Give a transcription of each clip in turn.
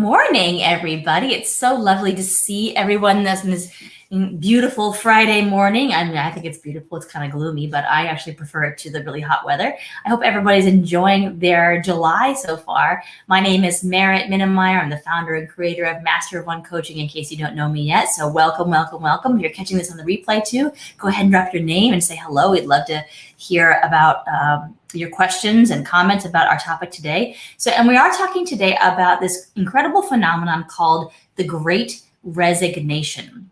morning, everybody. It's so lovely to see everyone that's in this beautiful Friday morning. I mean, I think it's beautiful. It's kind of gloomy, but I actually prefer it to the really hot weather. I hope everybody's enjoying their July so far. My name is Merritt. I'm the founder and creator of Master of One Coaching, in case you don't know me yet. So welcome, welcome, welcome. If you're catching this on the replay too, go ahead and drop your name and say hello. We'd love to hear about your questions and comments about our topic today. And we are talking today about this incredible phenomenon called the Great Resignation.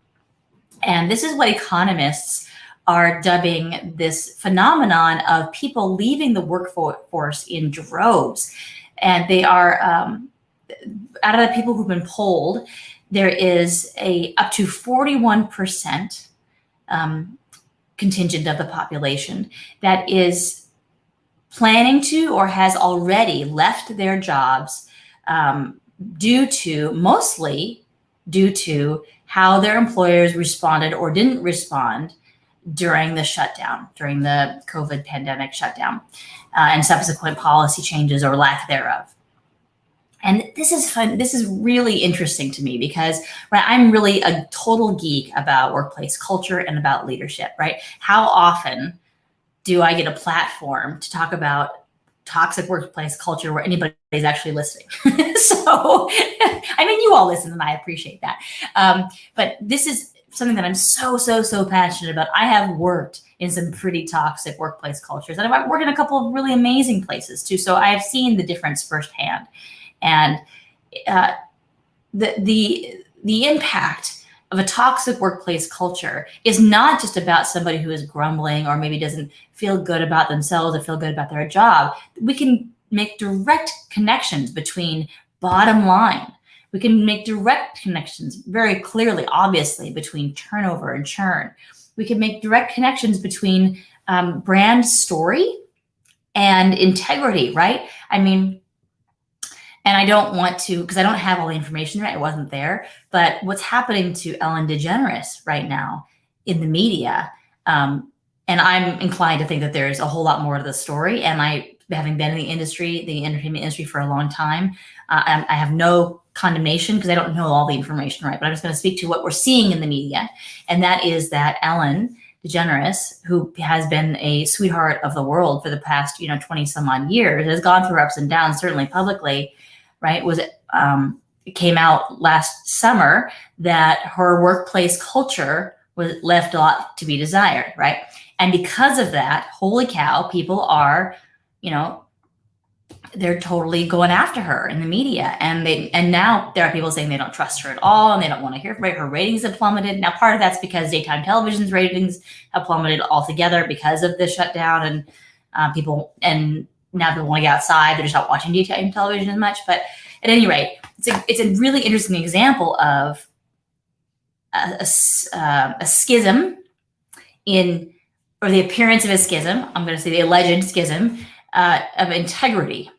And this is what economists are dubbing this phenomenon of people leaving the workforce in droves. And they are, out of the people who've been polled, there is up to 41% contingent of the population that is planning to or has already left their jobs mostly due to how their employers responded or didn't respond during the shutdown, during the COVID pandemic shutdown, and subsequent policy changes or lack thereof. And this is fun. This is really interesting to me because I'm really a total geek about workplace culture and about leadership, right? How often do I get a platform to talk about toxic workplace culture where anybody's actually listening? So, I mean, you all listen and I appreciate that. But this is something that I'm so passionate about. I have worked in some pretty toxic workplace cultures, and I've worked in a couple of really amazing places too. So I have seen the difference firsthand. And the impact of a toxic workplace culture is not just about somebody who is grumbling or maybe doesn't feel good about themselves or feel good about their job. We can make direct connections between bottom line. We can make direct connections very clearly, obviously, between turnover and churn. We can make direct connections between brand story and integrity, right? I mean, and I don't want to, because I don't have all the information right, I wasn't there, but what's happening to Ellen DeGeneres right now in the media, and I'm inclined to think that there's a whole lot more to the story, and having been in the entertainment industry for a long time, I have no condemnation because I don't know all the information, right? But I'm just going to speak to what we're seeing in the media, and that is that Ellen DeGeneres, who has been a sweetheart of the world for the past 20 some odd years, has gone through ups and downs, certainly publicly, right? It came out last summer that her workplace culture was left a lot to be desired, right? And because of that, holy cow, people are, they're totally going after her in the media. And now there are people saying they don't trust her at all and they don't want to hear from her. Her ratings have plummeted. Now, part of that's because daytime television's ratings have plummeted altogether because of the shutdown and now people want to get outside. They're just not watching daytime television as much. But at any rate, it's a really interesting example of a schism or the appearance of a schism. I'm going to say the alleged schism of integrity,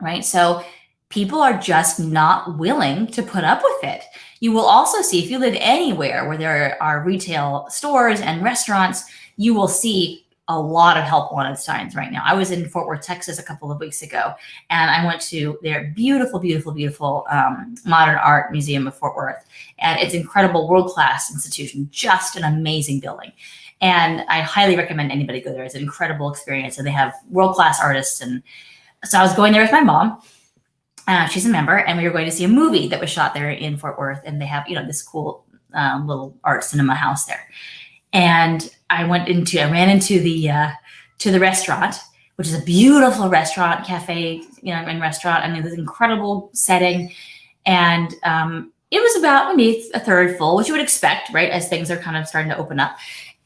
right? So people are just not willing to put up with it. You will also see, if you live anywhere where there are retail stores and restaurants, you will see a lot of help wanted signs right now. I was in Fort Worth, Texas a couple of weeks ago, and I went to their beautiful modern art museum of Fort Worth. And it's an incredible world-class institution, just an amazing building. And I highly recommend anybody go there. It's an incredible experience. And they have world-class artists. And so I was going there with my mom. She's a member, and we were going to see a movie that was shot there in Fort Worth. And they have, this cool little art cinema house there. And I ran into the restaurant, which is a beautiful restaurant, cafe, and restaurant. I mean, this incredible setting. And it was about maybe a third full, which you would expect, right? As things are kind of starting to open up.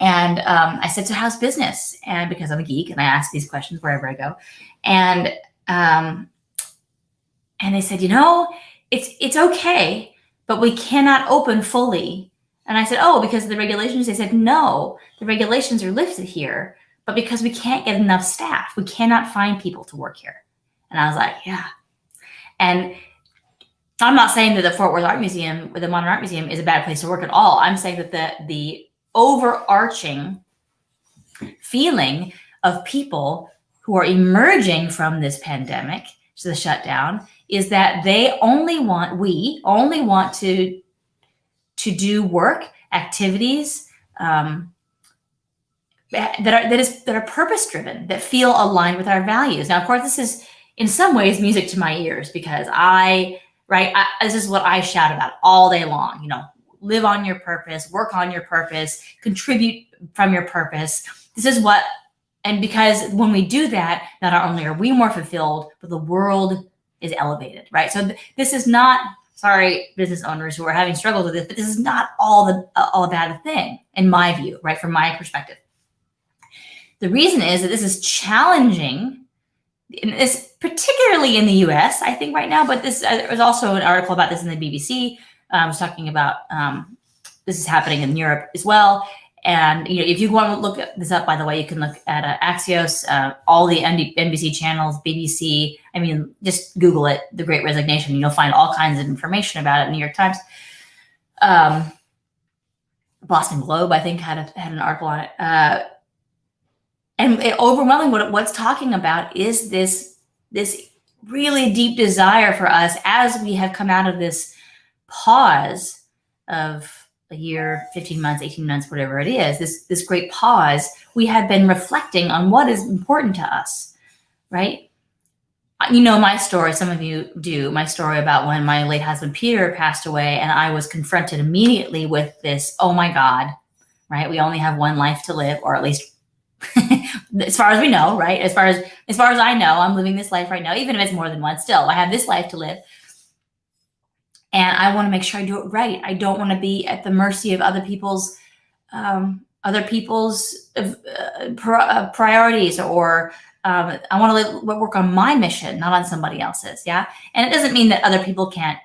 And I said, so how's business? And because I'm a geek and I ask these questions wherever I go. And they said, it's okay, but we cannot open fully. And I said, oh, because of the regulations? They said, no, the regulations are lifted here, but because we can't get enough staff, we cannot find people to work here. And I was like, yeah. And I'm not saying that the Fort Worth Art Museum or the Modern Art Museum is a bad place to work at all. I'm saying that the overarching feeling of people who are emerging from this pandemic, the shutdown, is that we only want to do work, activities, that are purpose driven, that feel aligned with our values. Now, of course, this is in some ways music to my ears, because this is what I shout about all day long. Live on your purpose, work on your purpose, contribute from your purpose. This is what, and because when we do that, not only are we more fulfilled, but the world is elevated, right? So this is not, sorry, business owners who are having struggles with this, but this is not all a bad thing, in my view, right? From my perspective. The reason is that this is challenging, and it's particularly in the US, I think, right now, but there was also an article about this in the BBC. I was talking about this is happening in Europe as well. And if you want to look this up, by the way, you can look at Axios, all the NBC channels, BBC. I mean, just Google it, The Great Resignation. You'll find all kinds of information about it. New York Times, Boston Globe, I think, had an article on it. And overwhelming, what it's talking about is this really deep desire for us, as we have come out of this pause of a year, 15 months, 18 months, whatever it is, this great pause. We have been reflecting on what is important to us, right? My story, some of you do, my story about when my late husband Peter passed away, and I was confronted immediately with this, oh my God, right? We only have one life to live, or at least as far as we know, right? As far as I know, I'm living this life right now, even if it's more than one, still, I have this life to live. And I want to make sure I do it right. I don't want to be at the mercy of other people's priorities, or I want to work on my mission, not on somebody else's. Yeah. And it doesn't mean that other people can't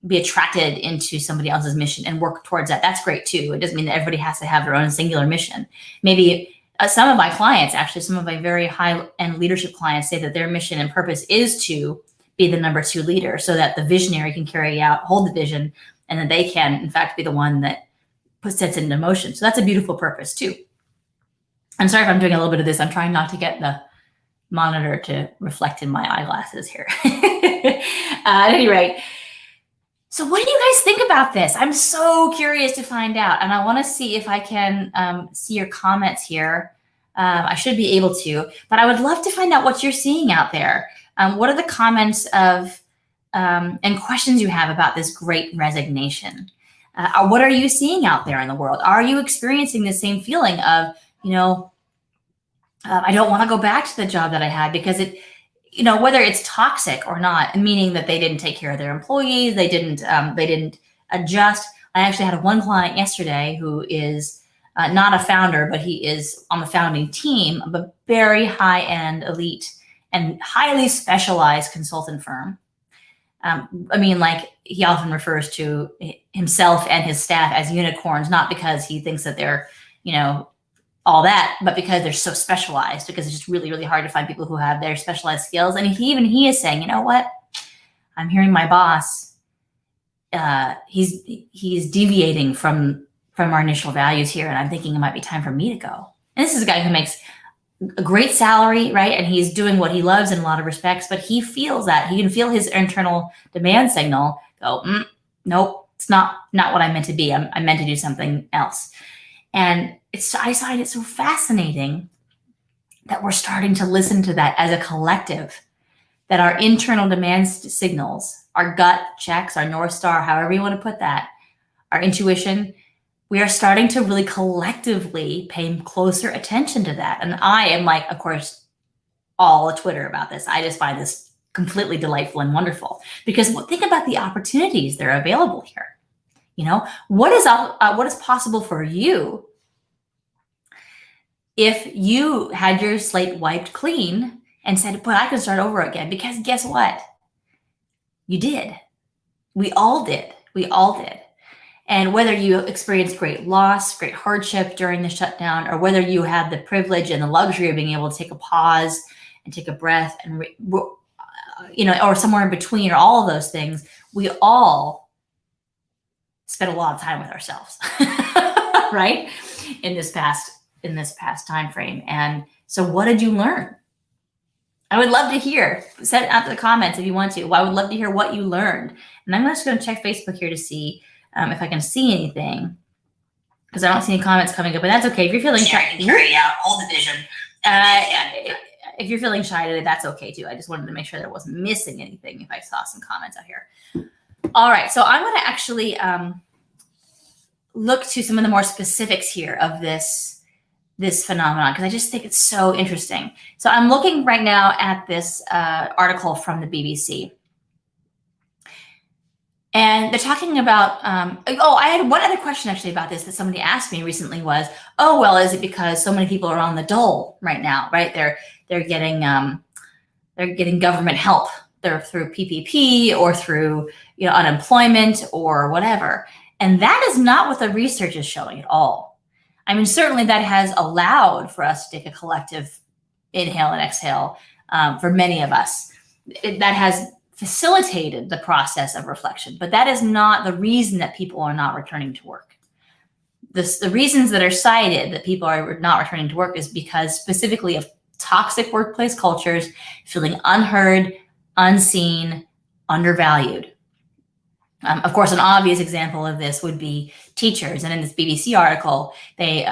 be attracted into somebody else's mission and work towards that. That's great too. It doesn't mean that everybody has to have their own singular mission. Maybe some of my clients, actually, some of my very high-end leadership clients, say that their mission and purpose is to be the number 2 leader, so that the visionary can hold the vision, and then they can, in fact, be the one that sets it into motion. So that's a beautiful purpose too. I'm sorry if I'm doing a little bit of this. I'm trying not to get the monitor to reflect in my eyeglasses here. At any rate, so what do you guys think about this? I'm so curious to find out, and I want to see if I can see your comments here. I should be able to, but I would love to find out what you're seeing out there. What are the comments of and questions you have about this great resignation? What are you seeing out there in the world? Are you experiencing the same feeling of, I don't want to go back to the job that I had, because it, whether it's toxic or not, meaning that they didn't take care of their employees, they didn't adjust. I actually had one client yesterday who is not a founder, but he is on the founding team of a very high-end, elite, and highly specialized consultant firm. He often refers to himself and his staff as unicorns, not because he thinks that they're, all that, but because they're so specialized, because it's just really, really hard to find people who have their specialized skills. And he is saying, you know what? I'm hearing my boss, he's deviating from our initial values here. And I'm thinking it might be time for me to go. And this is a guy who makes a great salary, right? And he's doing what he loves in a lot of respects, but he feels that he can feel his internal demand signal go, nope, it's not what I'm meant to be. I'm meant to do something else. And I find it so fascinating that we're starting to listen to that as a collective, that our internal demand signals, our gut checks, our North Star, however you want to put that, our intuition, we are starting to really collectively pay closer attention to that. And I am, of course, all Twitter about this. I just find this completely delightful and wonderful, because think about the opportunities that are available here. What is possible for you if you had your slate wiped clean and said, but I can start over again? Because guess what? You did. We all did. And whether you experienced great loss, great hardship during the shutdown, or whether you had the privilege and the luxury of being able to take a pause and take a breath and, or somewhere in between, or all of those things, we all spent a lot of time with ourselves, right? In this past time frame. And so what did you learn? I would love to hear. Send it out to the comments if you want to. Well, I would love to hear what you learned. And I'm just going to check Facebook here to see if I can see anything, because I don't see any comments coming up. But that's okay. If you're feeling shy, carry out whole division. If you're feeling shy today, that's okay too. I just wanted to make sure that I wasn't missing anything if I saw some comments out here. All right, so I'm going to actually look to some of the more specifics here of this phenomenon, because I just think it's so interesting. So I'm looking right now at this article from the BBC. And they're talking about, I had one other question actually about this that somebody asked me recently was, oh, well, is it because so many people are on the dole right now, right? They're getting government help. They're through PPP or through, unemployment or whatever. And that is not what the research is showing at all. I mean, certainly that has allowed for us to take a collective inhale and exhale for many of us. That has facilitated the process of reflection, but that is not the reason that people are not returning to work. The reasons that are cited that people are not returning to work is because specifically of toxic workplace cultures, feeling unheard, unseen, undervalued. Of course, an obvious example of this would be teachers. And in this BBC article, they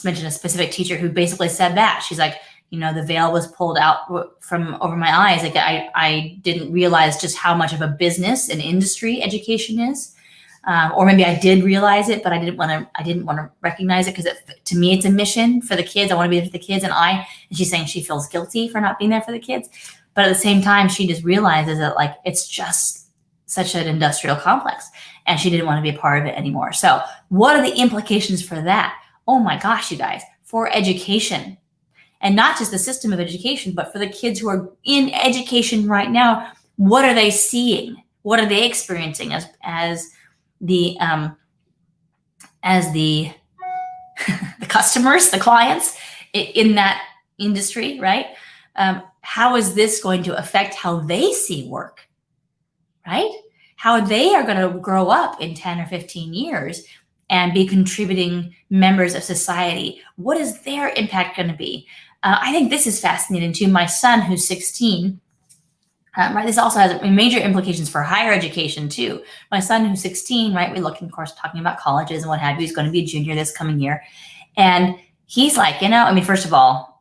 mentioned a specific teacher who basically said that. She's like, the veil was pulled out from over my eyes. Like I didn't realize just how much of a business and industry education is. Or maybe I did realize it, but I didn't want to recognize it, because to me, it's a mission for the kids. I want to be there for the kids. And she's saying she feels guilty for not being there for the kids. But at the same time, she just realizes that it's just such an industrial complex, and she didn't want to be a part of it anymore. So what are the implications for that? Oh my gosh, you guys, for education, and not just the system of education, but for the kids who are in education right now. What are they seeing? What are they experiencing as the the customers, the clients in that industry, right? How is this going to affect how they see work? Right? How they are going to grow up in 10 or 15 years and be contributing members of society. What is their impact going to be? I think this is fascinating too. My son, who's 16, right? This also has major implications for higher education too. My son, who's 16, right? We look, of course, talking about colleges and what have you. He's going to be a junior this coming year. And he's like, first of all,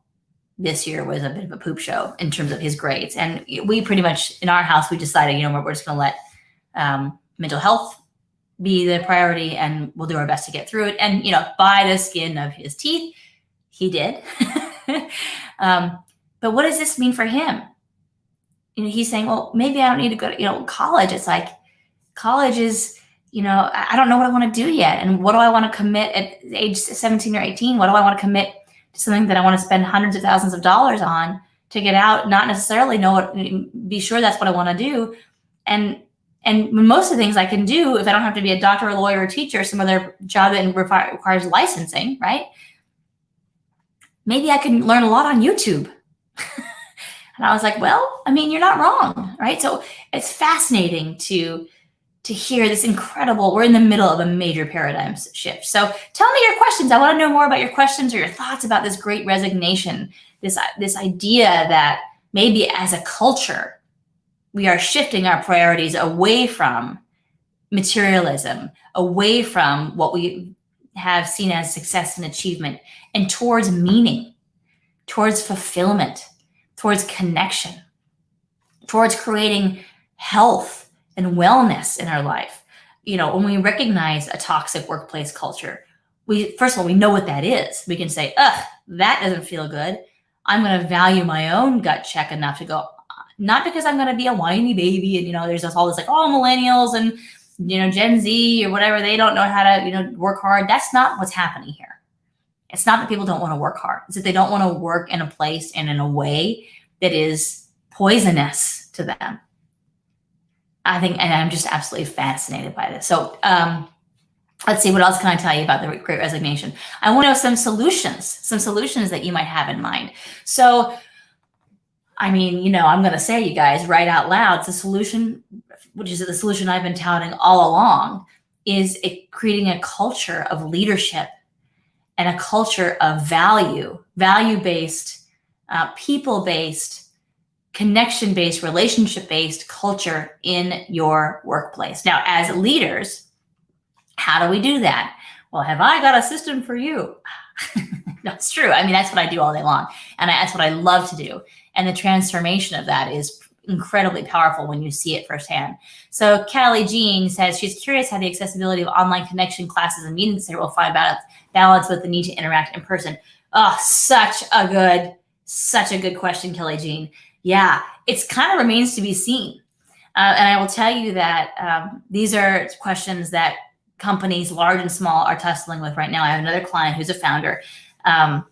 this year was a bit of a poop show in terms of his grades. And we pretty much, in our house, we decided, we're just going to let mental health be the priority, and we'll do our best to get through it. And, by the skin of his teeth, he did. But what does this mean for him? He's saying, well, maybe I don't need to go to, college. It's like, college is, I don't know what I want to do yet. And what do I want to commit at age 17 or 18? What do I want to commit to something that I want to spend hundreds of thousands of dollars on to get out, not necessarily be sure that's what I want to do. And most of the things I can do, if I don't have to be a doctor, a lawyer, or teacher, some other job that requires licensing, right? Maybe I can learn a lot on YouTube. And I was like, well, you're not wrong, right? So it's fascinating to hear this incredible, we're in the middle of a major paradigm shift. So tell me your questions. I want to know more about your questions or your thoughts about this great resignation, this idea that maybe as a culture, we are shifting our priorities away from materialism, away from what we have seen as success and achievement, and towards meaning, towards fulfillment, towards connection, towards creating health and wellness in our life. When we recognize a toxic workplace culture, first of all, we know what that is. We can say, that doesn't feel good. I'm going to value my own gut check enough to go, not because I'm going to be a whiny baby and, there's all this millennials and, Gen Z or whatever, they don't know how to, work hard. That's not what's happening here. It's not that people don't want to work hard. It's that they don't want to work in a place and in a way that is poisonous to them. I think, and I'm just absolutely fascinated by this. So let's see, what else can I tell you about the Great Resignation? I want to know some solutions that you might have in mind. So, I'm going to say, you guys, right out loud, the solution, which is the solution I've been touting all along, is creating a culture of leadership and a culture of value-based, people-based connection-based, relationship-based culture in your workplace. Now, as leaders, how do we do that? Well, have I got a system for you? That's true. I mean, that's what I do all day long. And that's what I love to do. And the transformation of that is incredibly powerful when you see it firsthand. So Kelly Jean says she's curious how the accessibility of online connection classes and meetings center will find balance with the need to interact in person. Oh, such a good question, Kelly Jean. Yeah, it's kind of remains to be seen. And I will tell you that these are questions that companies, large and small, are tussling with right now. I have another client who's a founder. And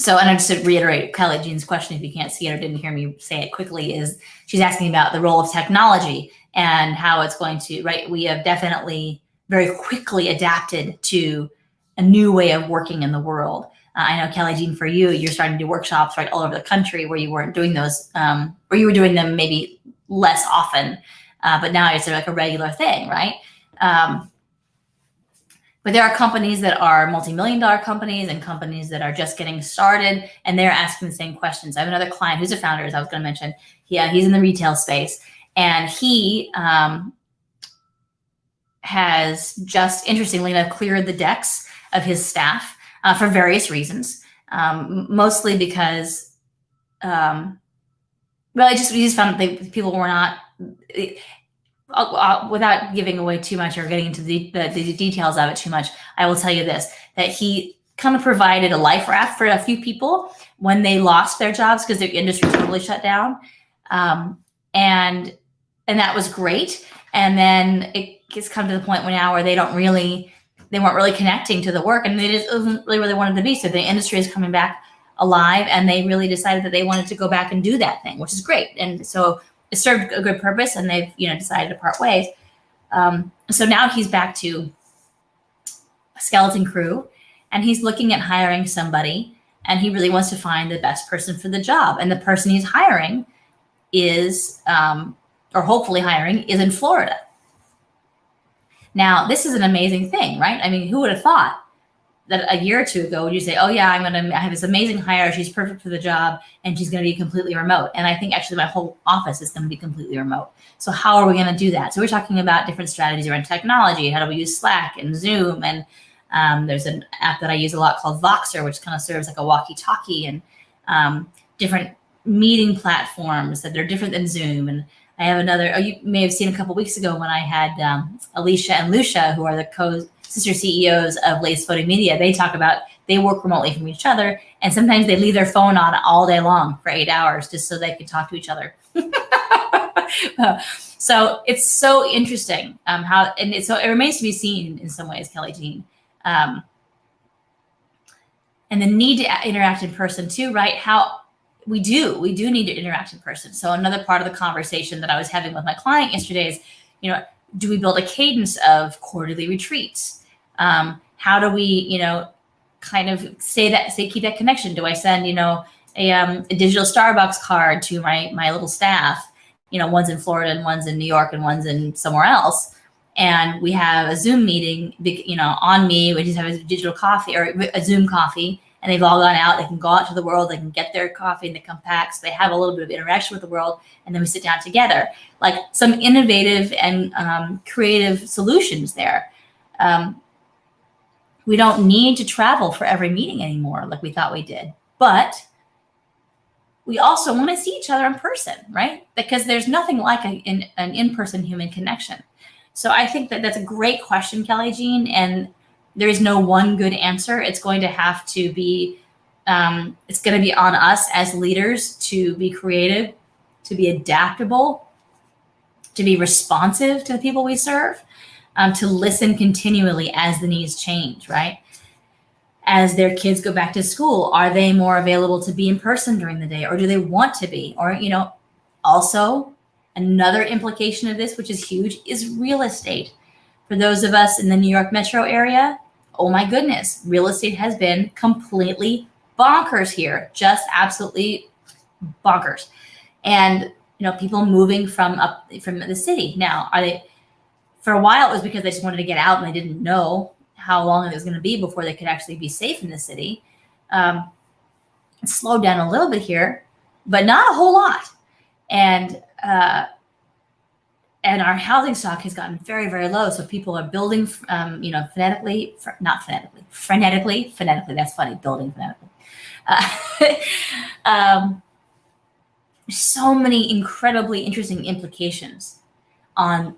I just to reiterate Kelly Jean's question, if you can't see it or didn't hear me say it quickly, is she's asking about the role of technology and how it's going to, right? We have definitely very quickly adapted to a new way of working in the world. I know, Kelly Jean, for you, you're starting to do workshops right all over the country where you weren't doing those, or you were doing them maybe less often, but now it's like a regular thing, right? But there are companies that are multi-million-dollar companies and companies that are just getting started, and they're asking the same questions. I have another client who's a founder, as I was going to mention. Yeah, he's in the retail space, and he has just, interestingly enough, cleared the decks of his staff for various reasons, mostly because, well, he just found that people were not. Without giving away too much or getting into the details of it too much, I will tell you this, that he kind of provided a life raft for a few people when they lost their jobs because their industry totally shut down. And that was great. And then it gets come to the point now where they weren't really connecting to the work, and they just wasn't really where they wanted to be. So the industry is coming back alive, and they really decided that they wanted to go back and do that thing, which is great. And so it served a good purpose, and they've decided to part ways. So now he's back to a skeleton crew, and he's looking at hiring somebody, and he really wants to find the best person for the job. And the person he's hiring is, or hopefully hiring, is in Florida. Now, this is an amazing thing, right? I mean, who would have thought that a year or two ago would you say, oh yeah, I have this amazing hire, she's perfect for the job, and she's going to be completely remote. And I think actually my whole office is going to be completely remote. So how are we going to do that? So we're talking about different strategies around technology. How do we use Slack and Zoom? And there's an app that I use a lot called Voxer, which kind of serves like a walkie-talkie, and different meeting platforms that are different than Zoom. And I have another, you may have seen a couple weeks ago when I had Alicia and Lucia, who are the co-sister CEOs of Lace Photo Media. They talk about they work remotely from each other, and sometimes they leave their phone on all day long for 8 hours just so they can talk to each other. So it's so interesting so it remains to be seen in some ways, Kelly Jean. And the need to interact in person too, right? We do need to interact in person. So another part of the conversation that I was having with my client yesterday is, do we build a cadence of quarterly retreats? How do we, kind of keep that connection? Do I send, a digital Starbucks card to my little staff? One's in Florida and one's in New York and one's in somewhere else. And we have a Zoom meeting, on me. We just have a digital coffee or a Zoom coffee, and they've all gone out. They can go out to the world. They can get their coffee and they come back. So they have a little bit of interaction with the world, and then we sit down together. Like some innovative and creative solutions there. We don't need to travel for every meeting anymore like we thought we did. But we also want to see each other in person, right? Because there's nothing like an in-person human connection. So I think that's a great question, Kelly Jean, and there is no one good answer. It's going to have to be, it's going to be on us as leaders to be creative, to be adaptable, to be responsive to the people we serve, to listen continually as the needs change, right? As their kids go back to school, are they more available to be in person during the day, or do they want to be? Or, also another implication of this, which is huge, is real estate. For those of us in the New York metro area, oh my goodness, real estate has been completely bonkers here, just absolutely bonkers. And, people moving from the city. Now, for a while, it was because they just wanted to get out and they didn't know how long it was going to be before they could actually be safe in the city. It slowed down a little bit here, but not a whole lot. And our housing stock has gotten very, very low. So people are building, frenetically. That's funny, building phonetically. So many incredibly interesting implications on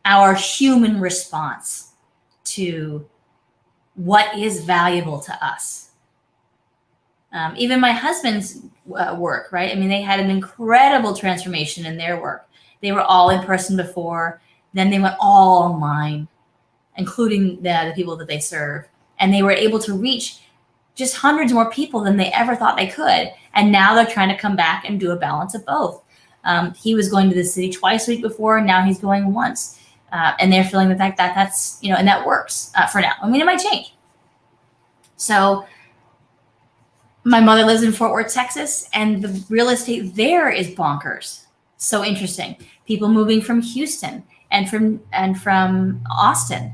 our human response to what is valuable to us. Even my husband's work, right? I mean, they had an incredible transformation in their work. They were all in person before, then they went all online, including the people that they serve. And they were able to reach just hundreds more people than they ever thought they could. And now they're trying to come back and do a balance of both. He was going to the city twice a week before, and now he's going once. And they're feeling the fact that that's, and that works for now. I mean, it might change. So my mother lives in Fort Worth, Texas, and the real estate there is bonkers. So interesting. People moving from Houston and from Austin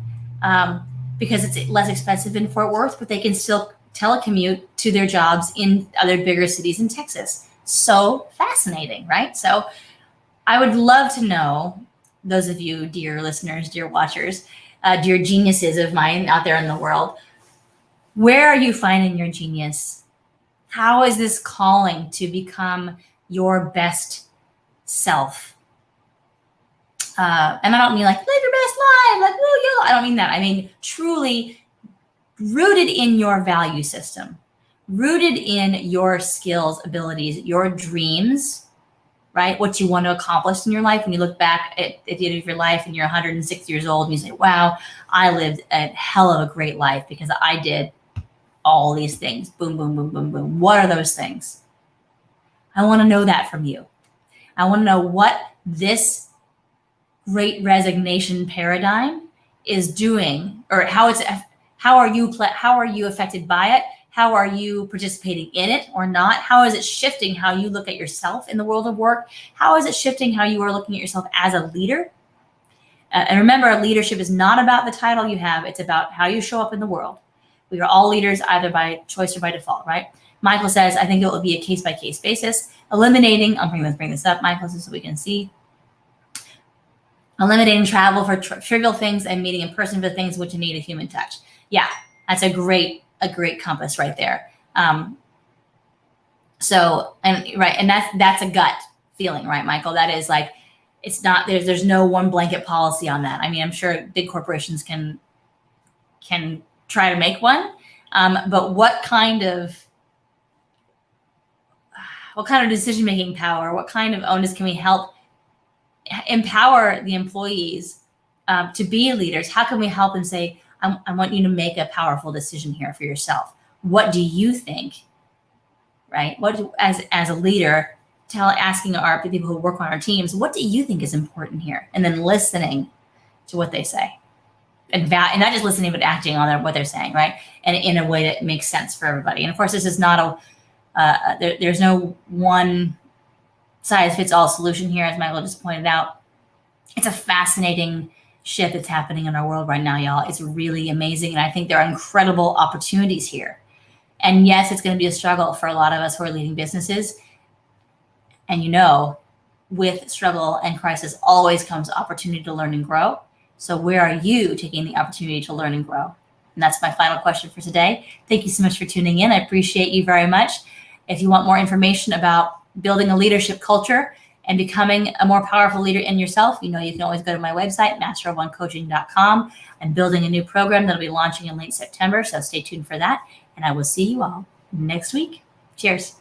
because it's less expensive in Fort Worth, but they can still telecommute to their jobs in other bigger cities in Texas. So fascinating, right? So I would love to know, those of you, dear listeners, dear watchers, dear geniuses of mine out there in the world, where are you finding your genius? How is this calling to become your best self? And I don't mean like live your best life, like I don't mean that. I mean truly rooted in your value system, rooted in your skills, abilities, your dreams, right? What you want to accomplish in your life. When you look back at the end of your life and you're 106 years old and you say, wow, I lived a hell of a great life because I did all these things. Boom, boom, boom, boom, boom. What are those things? I want to know that from you. I want to know what this Great Resignation paradigm is doing, or how are you affected by it? How are you participating in it or not? How is it shifting how you look at yourself in the world of work? How is it shifting how you are looking at yourself as a leader? And remember, leadership is not about the title you have. It's about how you show up in the world. We are all leaders either by choice or by default, right? Michael says, I think it will be a case-by-case basis. Eliminating, let's bring this up, Michael, so we can see. Eliminating travel for trivial things and meeting in person for things which need a human touch. Yeah, that's a great compass right there. And that's a gut feeling, right, Michael? That is like, it's not, there's no one blanket policy on that. I mean, I'm sure big corporations can try to make one, but what kind of decision-making power, what kind of onus can we help empower the employees to be leaders? How can we help them say, I want you to make a powerful decision here for yourself. What do you think, right? As a leader, asking our people who work on our teams, what do you think is important here? And then listening to what they say. And not just listening, but acting on what they're saying, right? And in a way that makes sense for everybody. And of course, this is not there's no one size fits all solution here, as Michael just pointed out. It's a fascinating shift that's happening in our world right now, y'all. It's really amazing. And I think there are incredible opportunities here. And yes, it's going to be a struggle for a lot of us who are leading businesses. And with struggle and crisis always comes opportunity to learn and grow. So where are you taking the opportunity to learn and grow? And that's my final question for today. Thank you so much for tuning in. I appreciate you very much. If you want more information about building a leadership culture and becoming a more powerful leader in yourself, you can always go to my website, masterofonecoaching.com. I'm building a new program that'll be launching in late September. So stay tuned for that. And I will see you all next week. Cheers.